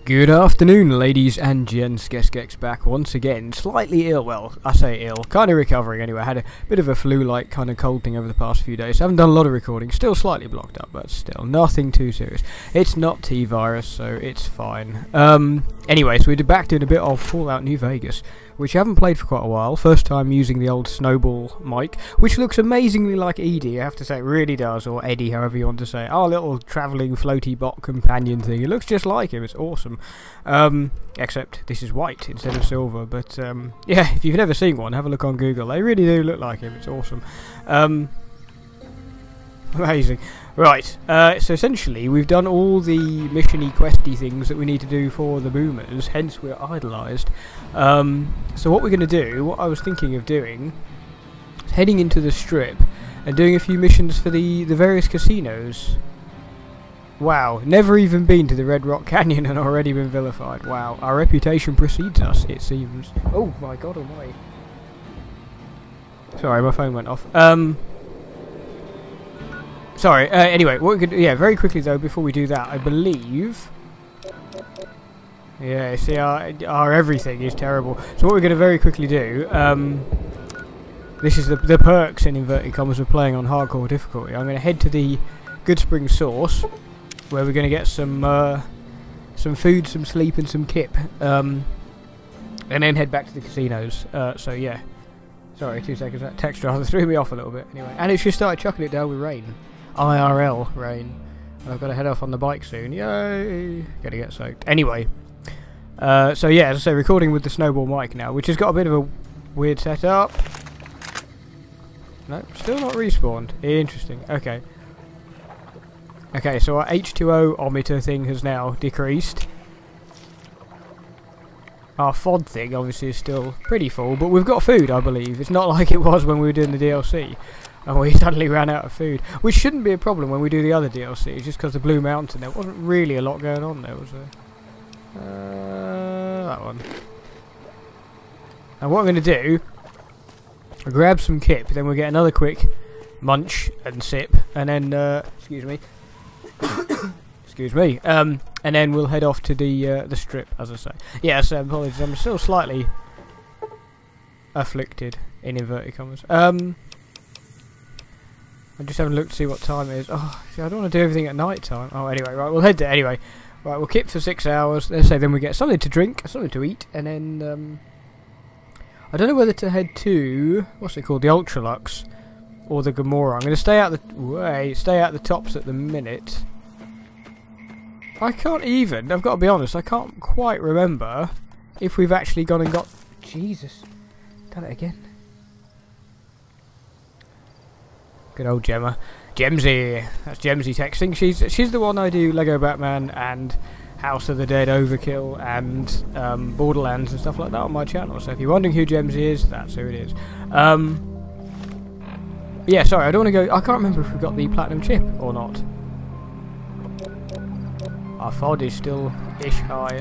Good afternoon, ladies and gents. Gex back once again. Slightly ill. Well, I say ill. Kind of recovering anyway. I had a bit of a flu-like kind of cold thing over the past few days. I haven't done a lot of recording. Still slightly blocked up, but still nothing too serious. It's not T-virus, so it's fine. Anyway, so we're back doing a bit of Fallout New Vegas, which I haven't played for quite a while. First time using the old Snowball mic, which looks amazingly like Edie. I have to say, it really does, or Eddie, however you want to say it. Our little travelling floaty bot companion thing. It looks just like him. It's awesome. Except this is white instead of silver. But yeah, if you've never seen one, have a look on Google. They really do look like him. It's awesome. Amazing. Right, so essentially we've done all the mission-y, questy things that we need to do for the boomers, hence we're idolised. So what we're going to do, what I was thinking of doing, is heading into the strip and doing a few missions for the various casinos. Wow, never even been to the Red Rock Canyon and already been vilified. Wow, our reputation precedes us, it seems. Oh my god almighty. Sorry, my phone went off. Sorry, anyway, what we could, yeah, very quickly though, before we do that, I believe... Yeah, see, our everything is terrible. So what we're going to very quickly do, this is the perks, in inverted commas, of playing on hardcore difficulty. I'm going to head to the Goodsprings source, where we're going to get some food, some sleep, and some kip, and then head back to the casinos. So yeah. Sorry, 2 seconds, that text rather threw me off a little bit. Anyway, and it's just started chucking it down with rain. IRL rain. I've got to head off on the bike soon. Yay! Gonna get soaked. Anyway, so yeah, as I say, recording with the Snowball mic now, which has got a bit of a weird setup. No, still not respawned. Interesting. Okay. Okay, so our H2O-ometer thing has now decreased. Our FOD thing obviously is still pretty full, but we've got food, I believe. It's not like it was when we were doing the DLC, and we suddenly ran out of food, which shouldn't be a problem when we do the other DLC, just because the Blue Mountain, there wasn't really a lot going on there, was there? That one. And what I'm going to do, I'll grab some kip, then we'll get another quick munch and sip, and then, excuse me, excuse me, and then we'll head off to the strip, as I say. Yeah, so apologies, I'm still slightly afflicted, in inverted commas. I'm just having a look to see what time it is. Oh, see, I don't want to do everything at night time. Oh, anyway, right, we'll head there anyway. Right, we'll kip for 6 hours. Let's say then we get something to drink, something to eat, and then I don't know whether to head to what's it called, the Ultra-Luxe or the Gomorrah. I'm going to stay out the tops at the minute. I can't even, I've got to be honest, I can't quite remember if we've actually gone and got... Jesus. Done it again. Good old Gemma. Gemsy. That's Gemsy texting. She's the one I do Lego Batman and House of the Dead Overkill and Borderlands and stuff like that on my channel. So if you're wondering who Gemsy is, that's who it is. Yeah, sorry, I don't want to go... I can't remember if we got the Platinum Chip or not. Our FOD is still ish high.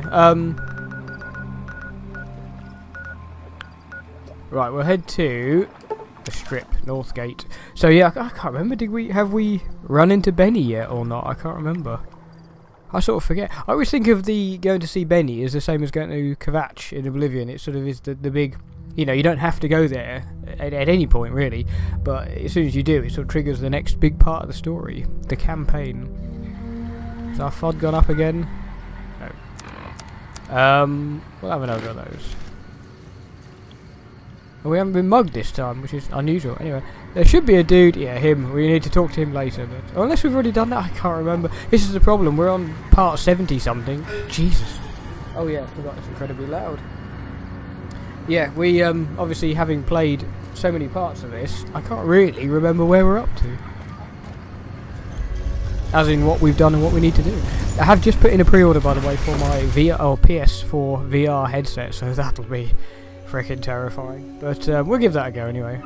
Right, we'll head to the strip, Northgate. So yeah, I can't remember. Have we run into Benny yet or not? I can't remember. I sort of forget. I always think of the going to see Benny as the same as going to Kvatch in Oblivion. It sort of is the big, you know, you don't have to go there at any point really, but as soon as you do, it sort of triggers the next big part of the story, the campaign. Has our FOD gone up again? No. We'll have another of those. We haven't been mugged this time, which is unusual. Anyway, there should be a dude. Yeah, him. We need to talk to him later. But unless we've already done that, I can't remember. This is the problem. We're on part 70-something. Jesus. Oh yeah, I forgot. It's incredibly loud. Yeah, we obviously having played so many parts of this, I can't really remember where we're up to. As in what we've done and what we need to do. I have just put in a pre-order, by the way, for my PS4 VR headset, so that'll be freaking terrifying. But we'll give that a go anyway.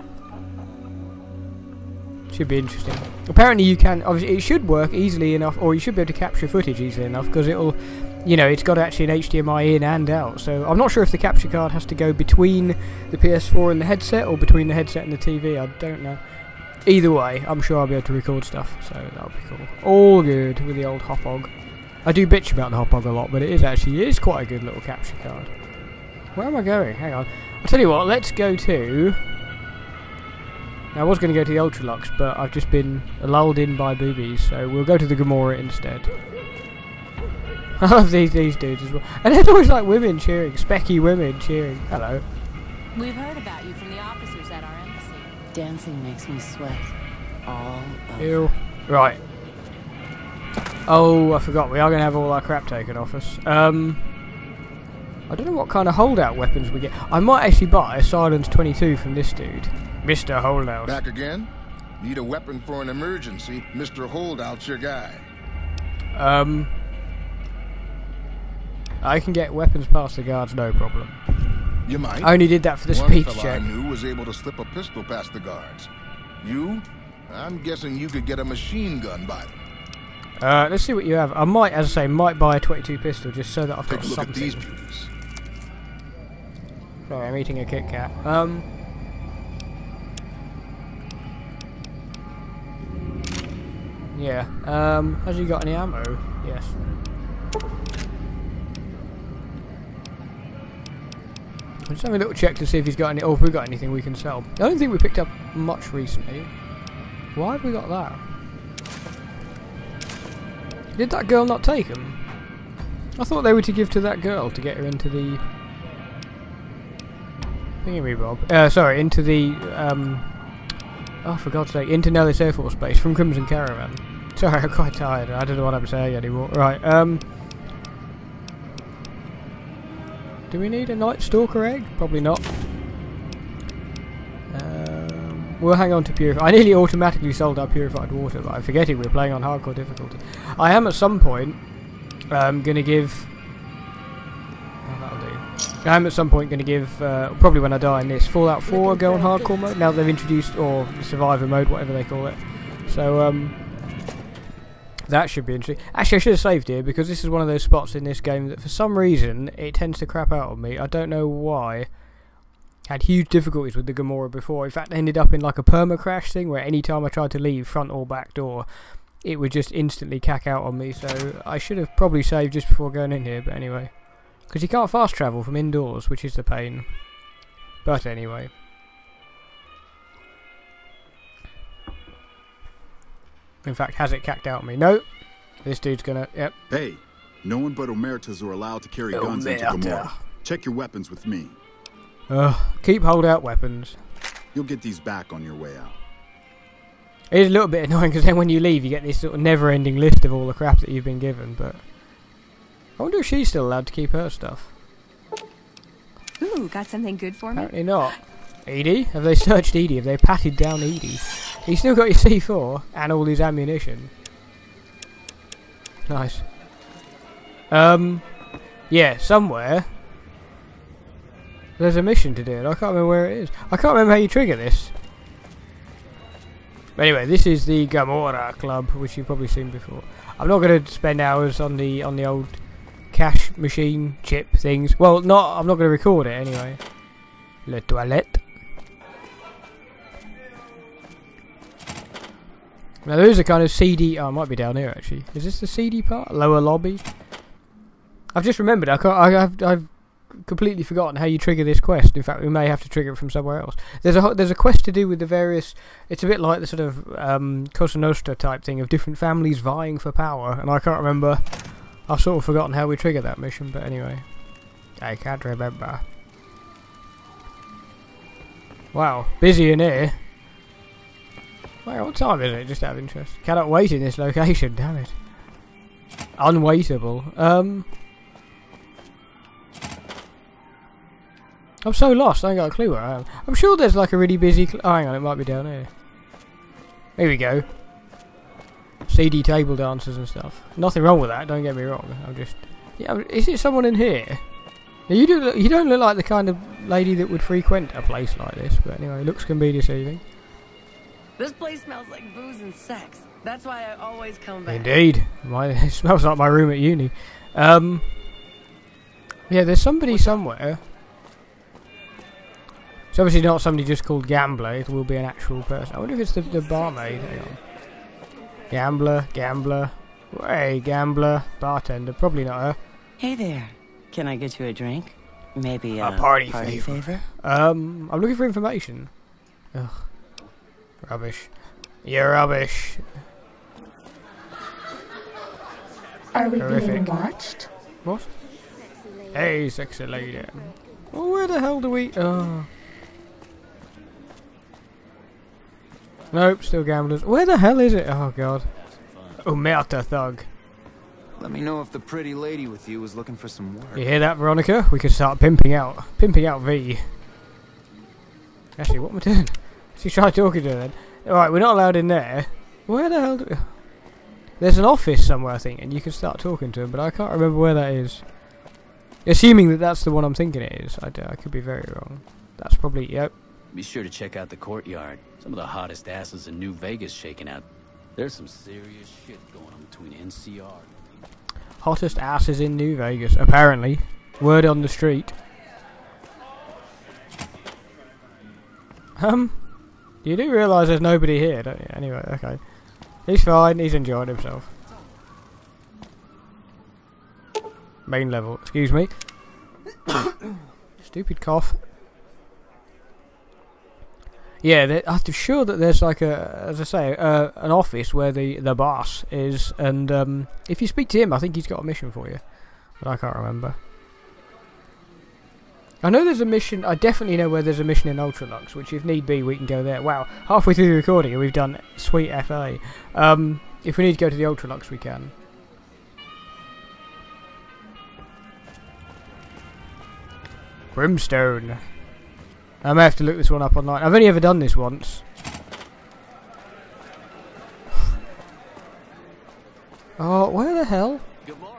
Should be interesting. Apparently you can, obviously it should work easily enough, or you should be able to capture footage easily enough, because it'll, you know, it's got actually an HDMI in and out. So I'm not sure if the capture card has to go between the PS4 and the headset, or between the headset and the TV, I don't know. Either way, I'm sure I'll be able to record stuff, so that'll be cool. All good with the old hop hog. I do bitch about the hot dog a lot, but it is quite a good little capture card. Where am I going? Hang on. I'll tell you what, let's go to... Now, I was going to go to the Ultra-Luxe, but I've just been lulled in by boobies, so we'll go to the Gomorrah instead. I love these dudes as well. And there's always like women cheering, specky women cheering. Hello. We've heard about you from the officers at our embassy. Dancing makes me sweat all over. Ew. Right. Oh, I forgot. We are going to have all our crap taken off us. I don't know what kind of holdout weapons we get. I might actually buy a Silence 22 from this dude. Mr. Holdout. Back again? Need a weapon for an emergency? Mr. Holdout's your guy. I can get weapons past the guards, no problem. You might. I only did that for the One speech fella check. I knew was able to slip a pistol past the guards. You? I'm guessing you could get a machine gun by them. Let's see what you have. I might, as I say, might buy a 22 pistol just so that I've Take got a look something. at these beauties. Sorry, I'm eating a Kit Kat. Yeah. Has he got any ammo? Yes. I'm just having a little check to see if he's got any. Oh, if we've got anything we can sell. I don't think we picked up much recently. Why have we got that? Did that girl not take them? I thought they were to give to that girl to get her into the thingy-me-bob. Sorry, into the oh, for God's sake, into Nellis Air Force Base from Crimson Caravan. Sorry, I'm quite tired. I don't know what I'm saying anymore. Right, do we need a Night Stalker egg? Probably not. We'll hang on to Purify. I nearly automatically sold our Purified Water, but I'm forgetting we're playing on hardcore difficulty. I am at some point gonna give... Oh, that'll do. I am at some point gonna give, probably when I die in this, Fallout 4 go on hardcore mode, now they've introduced, or survivor mode, whatever they call it. So, that should be interesting. Actually, I should have saved here, because this is one of those spots in this game that for some reason, it tends to crap out on me. I don't know why. Had huge difficulties with the Gomorrah before. In fact, I ended up in like a perma-crash thing, where any time I tried to leave, front or back door, it would just instantly cack out on me. So, I should have probably saved just before going in here, but anyway. Because you can't fast travel from indoors, which is the pain. But anyway. In fact, has it cacked out on me? No. This dude's gonna... Yep. Hey, no one but Omertas are allowed to carry guns into Gomorrah. Check your weapons with me. Keep holdout weapons. You'll get these back on your way out. It is a little bit annoying because then when you leave you get this sort of never-ending list of all the crap that you've been given, but... I wonder if she's still allowed to keep her stuff. Ooh, got something good for me? Apparently not. Edie? Have they searched Edie? Have they patted down Edie? He's still got your C4 and all his ammunition. Nice. Yeah, somewhere there's a mission to do, and I can't remember where it is. I can't remember how you trigger this. But anyway, this is the Gomorrah Club, which you've probably seen before. I'm not going to spend hours on the old cash machine chip things. Well, I'm not going to record it anyway. Le toilette. Now there is a kind of CD. Oh, it might be down here actually. Is this the CD part? Lower lobby. I've just remembered. I've completely forgotten how you trigger this quest. In fact, we may have to trigger it from somewhere else. There's a quest to do with the various. It's a bit like the sort of Cosa Nostra type thing of different families vying for power, and I can't remember. I've sort of forgotten how we trigger that mission, but anyway, I can't remember. Wow, busy in here. Wait, what time is it? Just out of interest. Cannot wait in this location. Damn it. Unwaitable. I'm so lost, I ain't got a clue where I am. I'm sure there's like a really busy... oh, hang on, it might be down here. Here we go. CD table dancers and stuff. Nothing wrong with that, don't get me wrong. I'm just... yeah, is it someone in here? Now, you don't look like the kind of lady that would frequent a place like this, but anyway, looks can be deceiving. This place smells like booze and sex. That's why I always come back. Indeed. It smells like my room at uni. Yeah, there's somebody somewhere. It's obviously not somebody just called Gambler. It will be an actual person. I wonder if it's the barmaid. Hang on. Gambler. Hey, gambler, bartender, probably not her. Hey there. Can I get you a drink? Maybe A party favor? I'm looking for information. Ugh. Rubbish. You're rubbish. Are we Horrific. being watched? What? Hey, sexy lady. Oh, where the hell do we... Oh. Nope, still gamblers. Where the hell is it? Oh, God. Omerta thug. Let me know if the pretty lady with you was looking for some work. You hear that, Veronica? We could start pimping out. Pimping out V. Actually, what am I doing? She tried talking to her then. Alright, we're not allowed in there. Where the hell do we... There's an office somewhere, I think, and you can start talking to him, but I can't remember where that is. Assuming that that's the one I'm thinking it is. I could be very wrong. That's probably... Yep. Be sure to check out the courtyard. Some of the hottest asses in New Vegas shaking out. There's some serious shit going on between NCR. Hottest asses in New Vegas, apparently. Word on the street. You do realise there's nobody here, don't you? Anyway, okay. He's fine, he's enjoying himself. Main level, excuse me. Stupid cough. Yeah, I'm sure that there's like as I say, an office where the boss is, and if you speak to him, I think he's got a mission for you, but I can't remember. I know there's a mission. I definitely know where there's a mission in Ultra-Luxe, which if need be, we can go there. Wow, halfway through the recording, and we've done sweet FA. If we need to go to the Ultra-Luxe, we can. Brimstone. I may have to look this one up online. I've only ever done this once. Oh, where the hell? Gomorrah.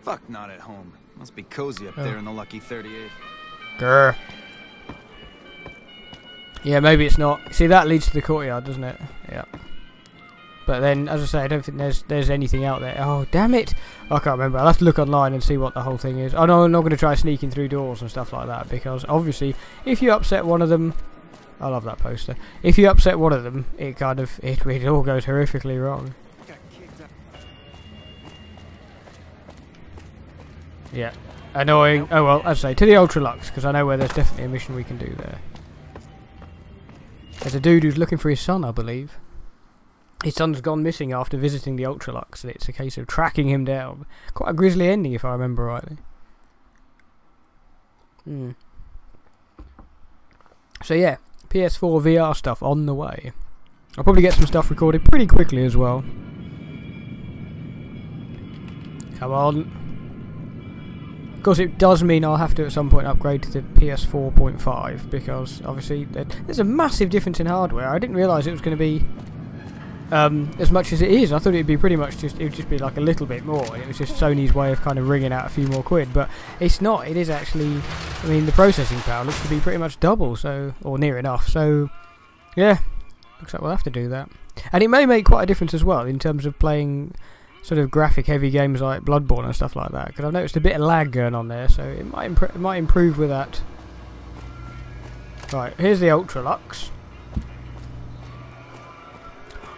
Fuck, not at home. Must be cozy up there in the lucky 38. Grr. Yeah, maybe it's not. See, that leads to the courtyard, doesn't it? Yeah. But then, as I say, I don't think there's anything out there. Oh, damn it! I can't remember. I'll have to look online and see what the whole thing is. Oh no, I'm not going to try sneaking through doors and stuff like that, because obviously, if you upset one of them... I love that poster. If you upset one of them, it kind of... It all goes horrifically wrong. Yeah. Annoying. Oh well, as I say, to the Ultra-Luxe, because I know where there's definitely a mission we can do there. There's a dude who's looking for his son, I believe. His son's gone missing after visiting the Ultra-Luxe, and it's a case of tracking him down. Quite a grisly ending, if I remember rightly. So yeah, PS4 VR stuff on the way. I'll probably get some stuff recorded pretty quickly as well. Come on. Of course, it does mean I'll have to at some point upgrade to the PS4.5, because obviously there's a massive difference in hardware. I didn't realise it was going to be as much as it is. I thought it'd be pretty much just, it would just be like a little bit more, and it was just Sony's way of kind of wringing out a few more quid, but it's not. It is actually, I mean, the processing power looks to be pretty much double, so, or near enough, so yeah, looks like we'll have to do that. And it may make quite a difference as well in terms of playing sort of graphic heavy games like Bloodborne and stuff like that, because I've noticed a bit of lag going on there, so it might improve with that. Right, here's the Ultra-Luxe.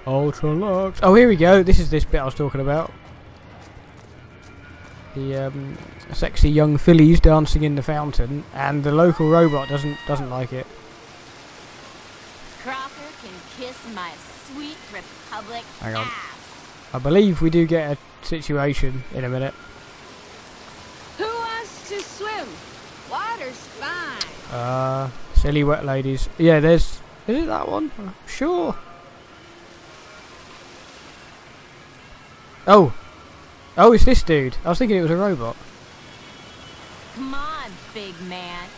Ultra-Luxe. Oh, here we go. This is this bit I was talking about. The sexy young fillies dancing in the fountain, and the local robot doesn't like it. Crocker can kiss my sweet Republic Hang on. ass. I believe we do get a situation in a minute. Who wants to swim? Water's fine. Silly wet ladies. Yeah, there's... Is it that one? Sure. Oh. Oh, it's this dude. I was thinking it was a robot. Come on, big man.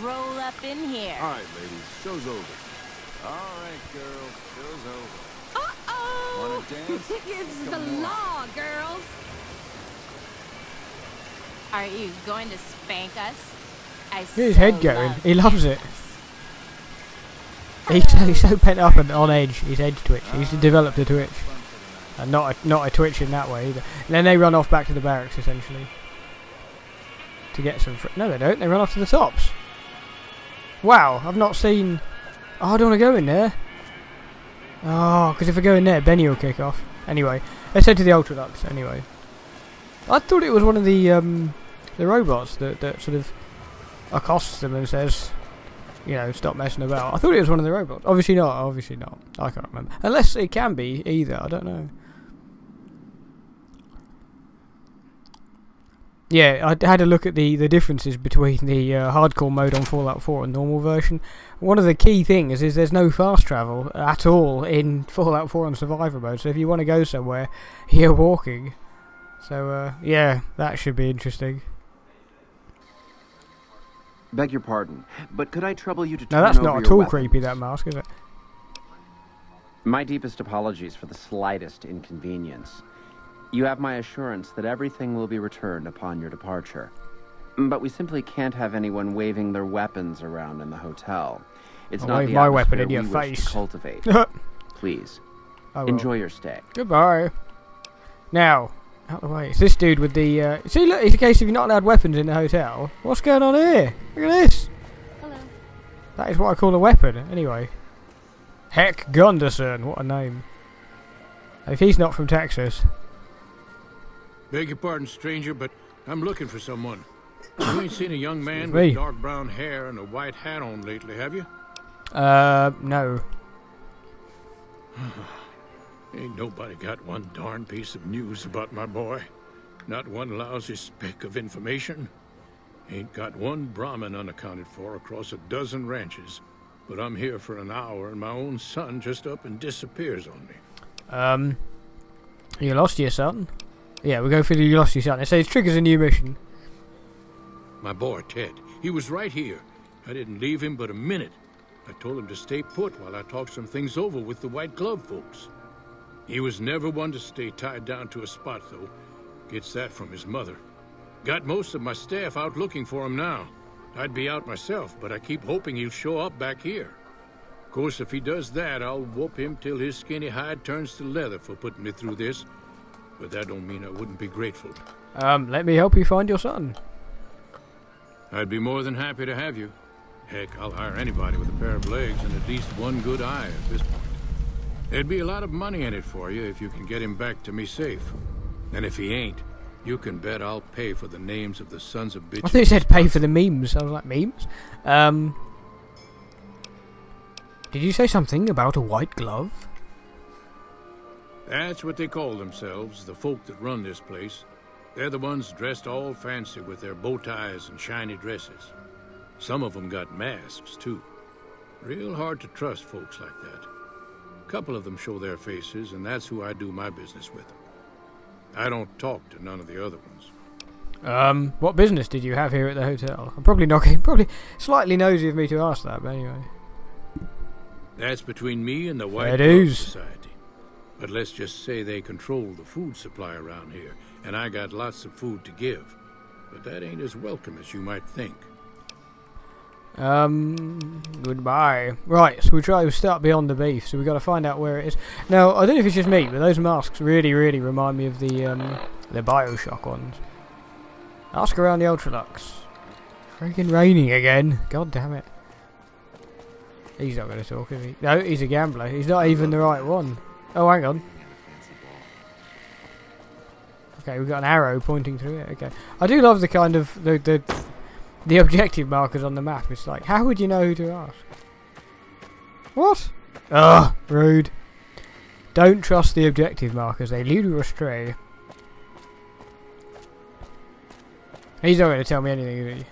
Roll up in here. All right, ladies, show's over. All right, girl. Show's over. Uh-oh! Wanna dance? It's the Come on. law, girls. Are you going to spank us? I Look at his head so going. love He loves it. spankers. He's so pent up and on edge. His edge twitch. He's developed a twitch. And not a twitch in that way either. And then they run off back to the barracks, essentially. To get some... No, they don't. They run off to the tops. Wow, I've not seen Oh, I don't want to go in there. Oh, because if I go in there, Benny will kick off. Anyway, let's head to the Ultra-Luxe. Anyway, I thought it was one of the robots that sort of accosts them and says, you know, stop messing about. I thought it was one of the robots. Obviously not. Obviously not. I can't remember. Unless it can be either. I don't know. Yeah, I had a look at the differences between the hardcore mode on Fallout 4 and normal version. One of the key things is there's no fast travel at all in Fallout 4 on survivor mode. So if you want to go somewhere, you're walking. So yeah, that should be interesting. Beg your pardon, but could I trouble you to No, turn that's over not at your all weapons? creepy, that mask, is it? My deepest apologies for the slightest inconvenience. You have my assurance that everything will be returned upon your departure. But we simply can't have anyone waving their weapons around in the hotel. It's I'll not wave the my weapon in atmosphere your we wish face. to cultivate. Please, I will. enjoy your stay. Goodbye. Now, out of the way. It's this dude with the... see, look, it's a case of you're not allowed weapons in the hotel. What's going on here? Look at this. Hello. That is what I call a weapon. Anyway. Heck Gunderson. What a name. If he's not from Texas. Beg your pardon, stranger, but I'm looking for someone. You ain't seen a young man me. with dark brown hair and a white hat on lately, have you? No. Ain't nobody got one darn piece of news about my boy. Not one lousy speck of information. Ain't got one Brahmin unaccounted for across a dozen ranches. But I'm here for an hour and my own son just up and disappears on me. You lost your son? Yeah, we'll go for the you lost your son. It says triggers a new mission. My boy, Ted, he was right here. I didn't leave him but a minute. I told him to stay put while I talked some things over with the White Glove folks. He was never one to stay tied down to a spot, though. Gets that from his mother. Got most of my staff out looking for him now. I'd be out myself, but I keep hoping he'll show up back here. Of course, if he does that, I'll whoop him till his skinny hide turns to leather for putting me through this. But that don't mean I wouldn't be grateful. Let me help you find your son. I'd be more than happy to have you. Heck, I'll hire anybody with a pair of legs and at least one good eye at this point. There'd be a lot of money in it for you if you can get him back to me safe. And if he ain't, you can bet I'll pay for the names of the sons of bitches. I thought it said pay for the memes. I was like, memes? Did you say something about a white glove? That's what they call themselves, the folk that run this place. They're the ones dressed all fancy with their bow ties and shiny dresses. Some of them got masks, too. Real hard to trust folks like that. A couple of them show their faces, and that's who I do my business with. I don't talk to none of the other ones. What business did you have here at the hotel? I'm probably slightly nosy of me to ask that, but anyway. That's between me and the White It Glove is. Society. But let's just say they control the food supply around here, and I got lots of food to give. But that ain't as welcome as you might think. Goodbye. Right, so we'll start beyond the beef, so we've got to find out where it is. Now, I don't know if it's just me, but those masks really, really remind me of the Bioshock ones. Ask around the Ultra-Luxe. Freaking raining again. God damn it. He's not going to talk, is he? No, he's a gambler. He's not even the right one. Oh, hang on. Okay, we've got an arrow pointing through it. Okay. I do love the kind of the objective markers on the map. It's like, how would you know who to ask? What? Ugh, rude. Don't trust the objective markers. They lead you astray. He's not going to tell me anything, is he?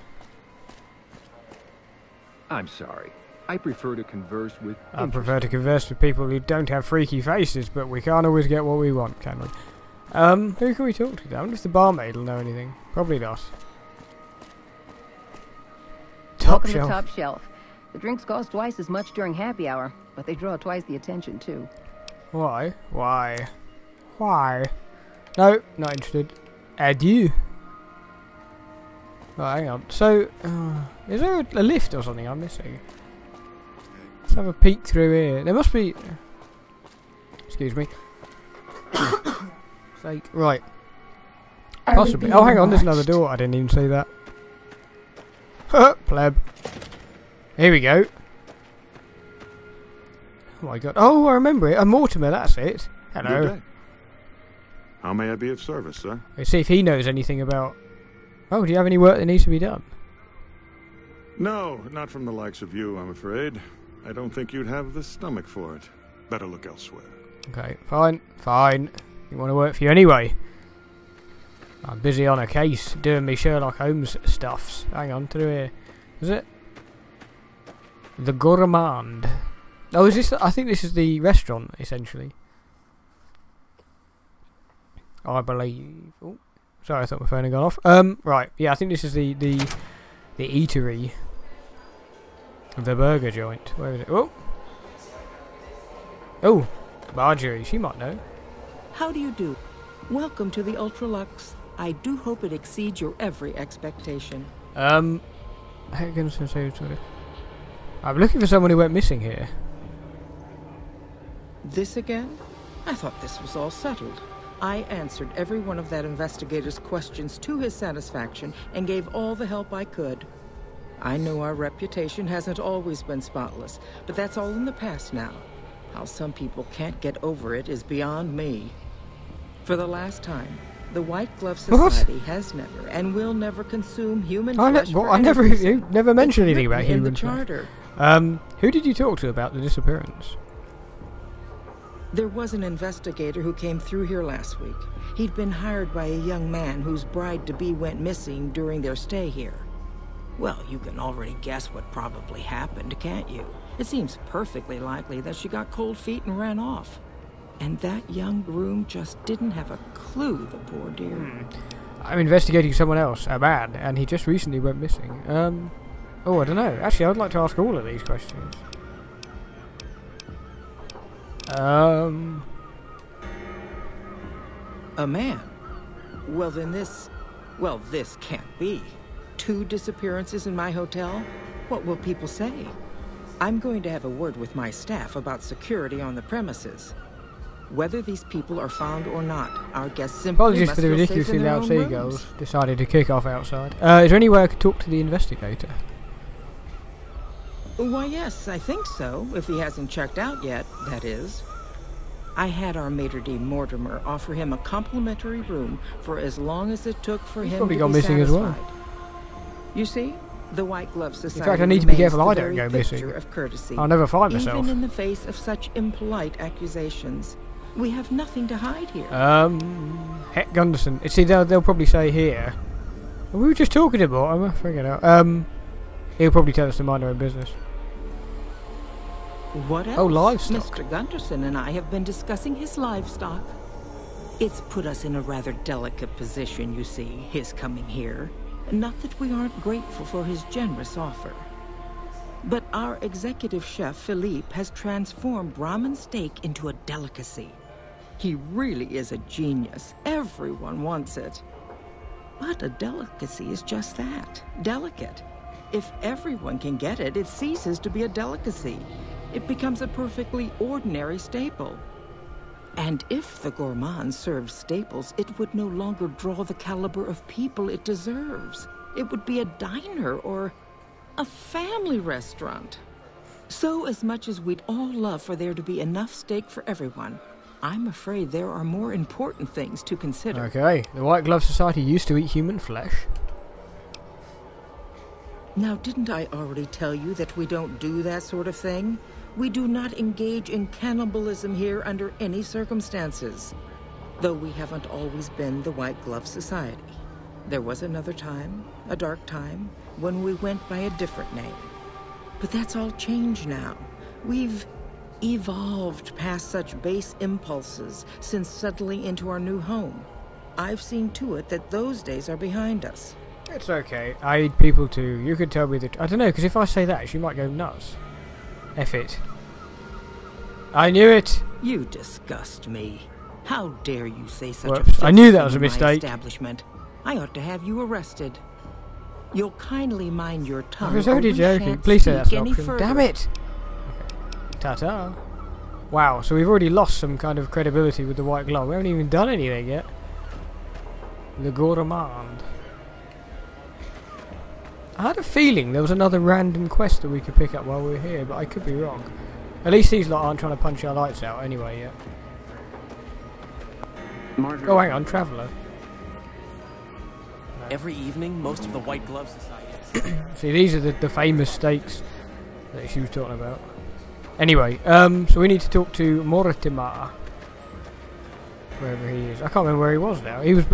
I'm sorry. I prefer to converse with... I prefer to converse with people who don't have freaky faces, but we can't always get what we want, can we? Who can we talk to? I wonder if the barmaid will know anything. Probably not. Top shelf. Top shelf. The drinks cost twice as much during happy hour, but they draw twice the attention, too. Why? Why? Why? No, not interested. Adieu. Right, hang on. So, is there a lift or something I'm missing? Let's have a peek through here. There must be... Excuse me. Sake. Right. Possibly. Oh, hang on. There's another door. I didn't even see that. Pleb. Here we go. Oh my god. Oh, I remember it. Mortimer, that's it. Hello. Good day. How may I be of service, sir? Let's see if he knows anything about... Oh, do you have any work that needs to be done? No, not from the likes of you, I'm afraid. I don't think you'd have the stomach for it. Better look elsewhere. Okay, fine, fine. You want to work for you anyway. I'm busy on a case, doing me Sherlock Holmes stuffs. Hang on, to do here. Is it? The Gourmand. Oh, is this... I think this is the restaurant, essentially. I believe... Oh, sorry, I thought my phone had gone off. Right, yeah, I think this is the eatery. The burger joint. Where is it? Oh! Oh! Marjorie, she might know. How do you do? Welcome to the Ultra-Luxe. I do hope it exceeds your every expectation. I'm looking for someone who went missing here. This again? I thought this was all settled. I answered every one of that investigator's questions to his satisfaction and gave all the help I could. I know our reputation hasn't always been spotless, but that's all in the past now. How some people can't get over it is beyond me. For the last time, the White Glove Society has never and will never consume human flesh. You never mentioned anything about human flesh. Charter. Who did you talk to about the disappearance? There was an investigator who came through here last week. He'd been hired by a young man whose bride-to-be went missing during their stay here. Well, you can already guess what probably happened, can't you? It seems perfectly likely that she got cold feet and ran off. And that young groom just didn't have a clue, the poor dear. I'm investigating someone else, a man, and he just recently went missing. Oh, I don't know. Actually, I'd like to ask all of these questions. A man? Well, then this can't be. 2 disappearances in my hotel? What will people say? I'm going to have a word with my staff about security on the premises. Whether these people are found or not, our guests simply Apologies must for the feel safe ridiculously in their loud own seagulls. rooms. Decided to kick off outside. Is there any way I could talk to the investigator? Why, yes, I think so. If he hasn't checked out yet, that is. I had our maitre d' Mortimer offer him a complimentary room for as long as it took for him probably to gone be missing as well. satisfied. You see, the White Glove Society. In fact, I need to be careful I the don't very go missing. picture of courtesy. I'll never find myself. Even in the face of such impolite accusations, we have nothing to hide here. Heck Gunderson. See, they'll probably say here. We were just talking about him. I figured out. He'll probably tell us to mind our own business. What else? Oh, livestock. Mr. Gunderson and I have been discussing his livestock. It's put us in a rather delicate position, you see, his coming here. Not that we aren't grateful for his generous offer. But our executive chef, Philippe, has transformed Brahmin steak into a delicacy. He really is a genius. Everyone wants it. But a delicacy is just that, delicate. If everyone can get it, it ceases to be a delicacy. It becomes a perfectly ordinary staple. And if the gourmand served staples, it would no longer draw the caliber of people it deserves. It would be a diner or a family restaurant. So as much as we'd all love for there to be enough steak for everyone, I'm afraid there are more important things to consider. Okay, the White Glove Society used to eat human flesh. Now, didn't I already tell you that we don't do that sort of thing? We do not engage in cannibalism here under any circumstances. Though we haven't always been the White Glove Society. There was another time, a dark time, when we went by a different name. But that's all changed now. We've evolved past such base impulses since settling into our new home. I've seen to it that those days are behind us. It's okay. I need people to... You could tell me that... I don't know, because if I say that, she might go nuts. F it. I knew it! You disgust me. How dare you say such a Whoops. I knew that was a thing in my mistake. Establishment. I ought to have you arrested. You'll kindly mind your tongue. I was only joking. Please say that's an option. Damn it! Okay. Ta-ta. Wow, so we've already lost some kind of credibility with the White Glove. We haven't even done anything yet. The Gourmand. I had a feeling there was another random quest that we could pick up while we were here, but I could be wrong. At least these lot aren't trying to punch our lights out anyway yet. Marjorie. Oh, hang on, Traveller. Every evening, most of the White Glove Society... See, these are the famous stakes that she was talking about. Anyway, so we need to talk to Mortimer. Wherever he is. I can't remember where he was now. He was...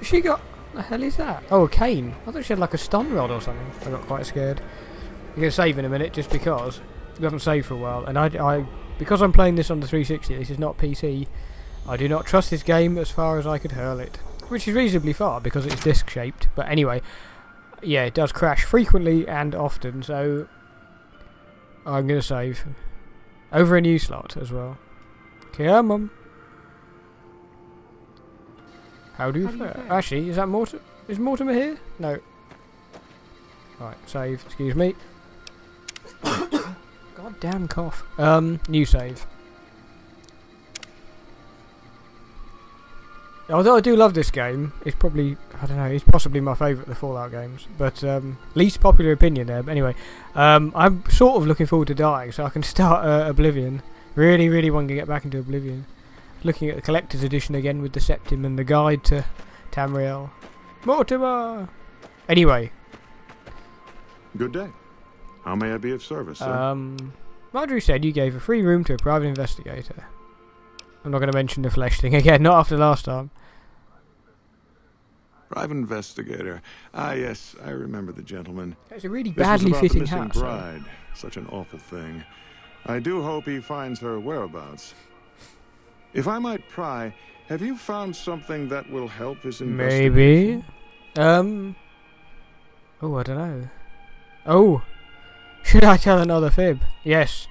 she got... the hell is that? Oh, a cane. I thought she had like a stun rod or something. I got quite scared. We're going to save in a minute just because we haven't saved for a while. And I because I'm playing this on the 360, this is not PC, I do not trust this game as far as I could hurl it. Which is reasonably far because it's disc shaped. But anyway, yeah, it does crash frequently and often. So I'm going to save. Over a new slot as well. Come on. How do you fare? Actually, is that Mortimer? Is Mortimer here? No. Right, save. Excuse me. Goddamn cough. New save. Although I do love this game, it's probably, I don't know, it's possibly my favourite of the Fallout games. But least popular opinion there. But anyway, I'm sort of looking forward to dying so I can start Oblivion. Really want to get back into Oblivion. Looking at the collector's edition again with the Septim and the guide to Tamriel. Mortimer! Anyway. Good day. How may I be of service, sir? Marjorie said you gave a free room to a private investigator. I'm not going to mention the flesh thing again, not after last time. Private investigator. Ah, yes, I remember the gentleman. It's a really badly fitting hat. Bride. Such an awful thing. I do hope he finds her whereabouts. If I might pry, have you found something that will help his investigation? Maybe. Oh, I don't know. Oh, should I tell another fib? Yes.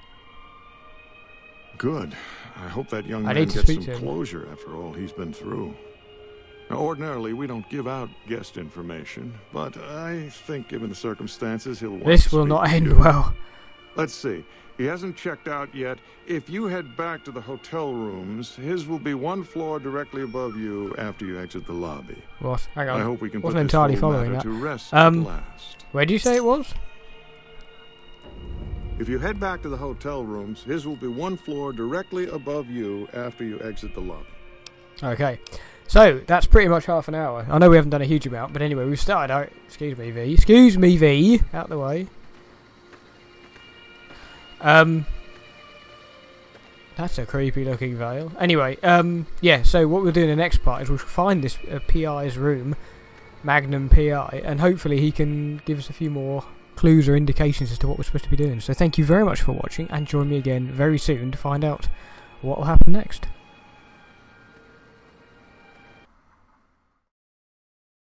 Good. I hope that young man gets some closure after all he's been through. Now, ordinarily, we don't give out guest information, but I think given the circumstances, he'll want to This will not end well. Let's see. He hasn't checked out yet. If you head back to the hotel rooms, his will be one floor directly above you after you exit the lobby. What? Hang on. I hope we can Wasn't put entirely this whole following matter that. to rest at last. Where do you say it was? If you head back to the hotel rooms, his will be one floor directly above you after you exit the lobby. Okay. So, that's pretty much half an hour. I know we haven't done a huge amount, but anyway, we've started out... Excuse me, V. Excuse me, V. Out the way. That's a creepy looking veil. Anyway, yeah, so what we'll do in the next part is we'll find this PI's room, Magnum PI, and hopefully he can give us a few more clues or indications as to what we're supposed to be doing. So thank you very much for watching, and join me again very soon to find out what will happen next.